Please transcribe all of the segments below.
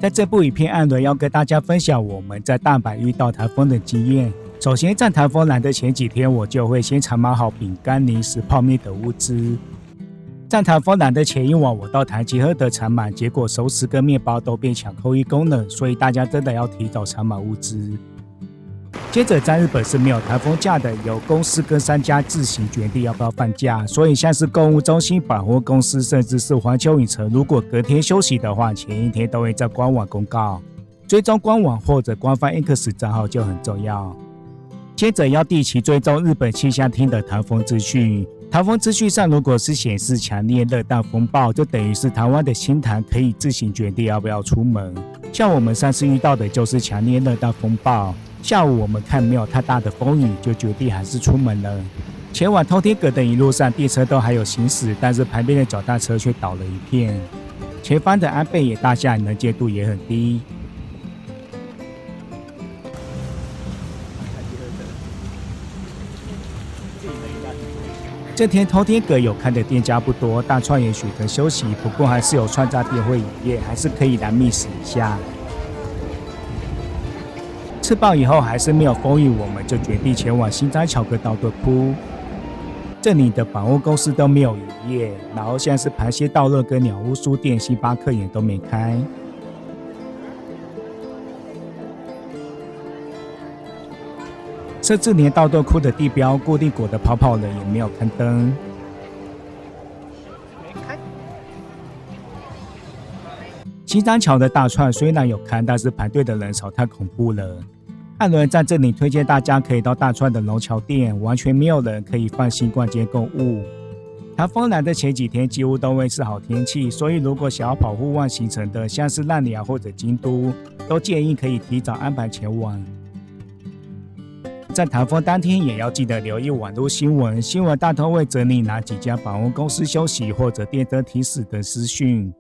在这部影片，艾伦要跟大家分享我们在大阪遇到台风的经验。首先，在台风来的前几天，我就会先采买好饼干、零食、泡面等物资。在台风来的前一晚，我到台积喝的采买，结果熟食跟面包都变抢购一功能，所以大家真的要提早采买物资。接着，在日本是没有台风假的，由公司跟商家自行决定要不要放假，所以像是购物中心、百货公司，甚至是环球影城，如果隔天休息的话，前一天都会在官网公告。追踪官网或者官方 X 账号就很重要。接着要定期追踪日本气象厅的台风资讯。台风资讯上如果是显示强烈热带风暴，就等于是台湾的新台可以自行决定要不要出门。像我们上次遇到的就是强烈热带风暴，下午我们看没有太大的风雨，就决定还是出门了。前往通天阁的一路上，电车都还有行驶，但是旁边的脚踏车却倒了一片。前方的安倍野大厦能见度也很低。这天通天阁有开的店家不多，大串也选择休息，不过还是有串炸店会营业，还是可以来觅食一下。吃饱以后还是没有风雨，我们就决定前往新斋桥跟道顿窟。这里的百货公司都没有营业，然后像是螃蟹道乐跟鸟屋书店、星巴克也都没开。甚至连道顿窟的地标固定果的跑跑人也没有开灯。新斋桥的大串虽然有开，但是排队的人潮太恐怖了。艾伦在这里推荐大家可以到大串的龙桥店，完全没有人可以放心逛街购物。台风来的前几天几乎都会是好天气，所以如果想要跑户外行程的，像是奈良或者京都，都建议可以提早安排前往。在台风当天也要记得留意网络新闻，新闻大都会整理哪几家百货公司休息或者电灯提示的资讯。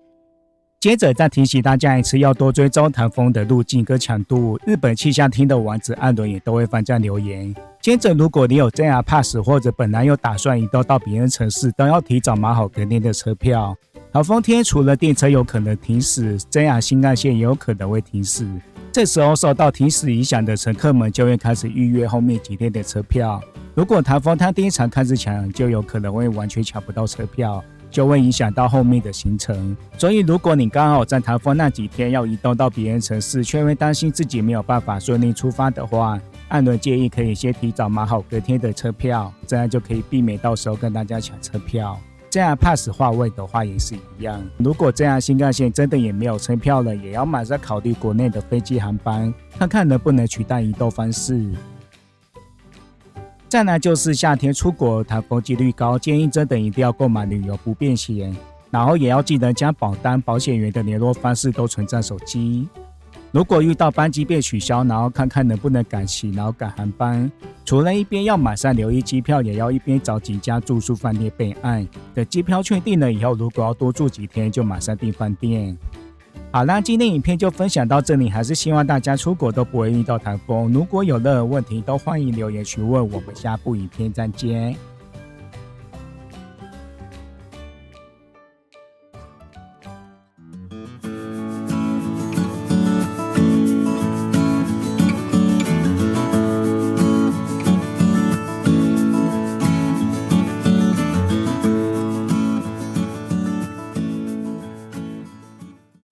接着再提醒大家一次，要多追踪台风的路径跟强度。日本气象厅的网址艾伦也都会放在留言。接着，如果你有 JR Pass 或者本来有打算移动到别人城市，都要提早买好隔天的车票。台风天除了电车有可能停驶， JR 新干线也有可能会停驶。这时候受到停驶影响的乘客们就会开始预约后面几天的车票。如果台风它第一场开始抢，就有可能会完全抢不到车票，就会影响到后面的行程。所以如果你刚好在台风那几天要移动到别人城市，却会担心自己没有办法顺利出发的话，艾伦建议可以先提早买好隔天的车票，这样就可以避免到时候跟大家抢车票。这样 pass 划位的话也是一样，如果这样新干线真的也没有车票了，也要马上考虑国内的飞机航班，看看能不能取代移动方式。再来就是夏天出国台风几率高，建议真的一定要购买旅游不便险，然后也要记得将保单、保险员的联络方式都存在手机。如果遇到班机被取消，然后看看能不能改期，然后改航班。除了一边要马上留意机票，也要一边找几家住宿饭店备案。等机票确定了以后，如果要多住几天，就马上订饭店。好啦，今天影片就分享到这里，还是希望大家出国都不会遇到台风。如果有任何问题，都欢迎留言询问。我们下部影片再见。